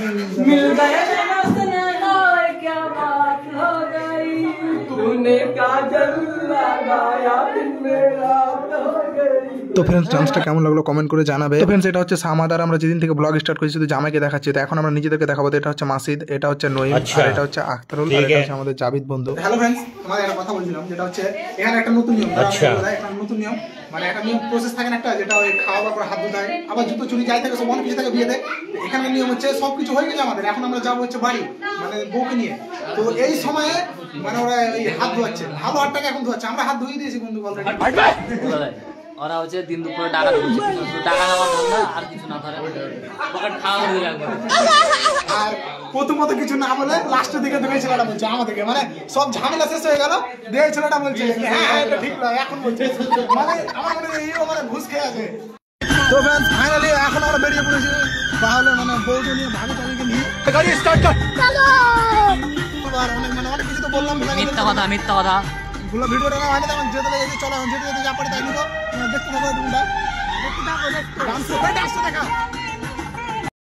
मिल गए क्या बात हो गई तूने काजल लगाया फिर मेरा हो गई। তো फ्रेंड्स ডান্সটা কেমন লাগলো কমেন্ট করে জানাবে। তো फ्रेंड्स এটা হচ্ছে সামাদার, আমরা যেদিন থেকে ব্লগ স্টার্ট করেছি শুধু জামাইকে দেখাচ্ছি, তো এখন আমরা নিজেদেরকে দেখাবো। এটা হচ্ছে মাসিদ, এটা হচ্ছে নঈম, আর এটা হচ্ছে আখতারুল, আর এটা হচ্ছে আমাদের জাবিদ বন্ধু। হ্যালো फ्रेंड्स, আমাদের একটা কথা বলছিলাম, যেটা হচ্ছে এখানে একটা নতুন নিয়ম। আচ্ছা, একটা নতুন নিয়ম মানে একটা নিয়ম প্রসেস থাকে না একটা, যেটা ওই খাওয়া পর হাত ধুতে হয়, আবার জুতো চুরি যাই থাকে সব অনেক কিছু থাকে বিয়েতে। এখানে নিয়ম হচ্ছে সবকিছু হয়ে গেছে আমাদের, এখন আমরা যাবো হচ্ছে বাড়ি মানে বউকে নিয়ে। তো এই সময়ে মানে ওরা এই হাত ধোয়াচ্ছে, ভালো হাতটাকে এখন ধোয়াচ্ছে, আমরা হাত ধুয়ে দিয়েছি বন্ধু অলরেডি। ওরা হচ্ছে দিন দুপুরে টাকা দিচ্ছে, টাকা নেওয়ার ধান্দা আর কিছু না করে পকেট খাওয়া হয়ে যাবে। আর প্রথমত কিছু না বলে লাস্টের দিকে দেখে ছেলেটা বলছে আমাদেরকে, মানে সব ঝামেলা শেষ হয়ে গেল, দেখে ছেলেটা বলছে হ্যাঁ এটা ঠিক নয়, এখন বলছে মানে আমার মনে হয় এইও মানে ঘুষ খেয়ে আছে। তো फ्रेंड्स ফাইনালি এখন আমরা বেরিয়ে পড়েছি, তাহলে মানে বউকে নিয়ে ভাবি টাবিকে নিয়ে গাড়ি স্টার্ট কর চলো। অনেক মানে অনেক কিছু তো বললাম, মিথ্যা কথা পুরো ভিডিওটা না হয়নি, তখন যেতে যেতে চলো যেতে যেতে যা পড়ে তাই নিব, দেখতে থাকো তোমরা, দেখতে থাকো ডান্স দেখা।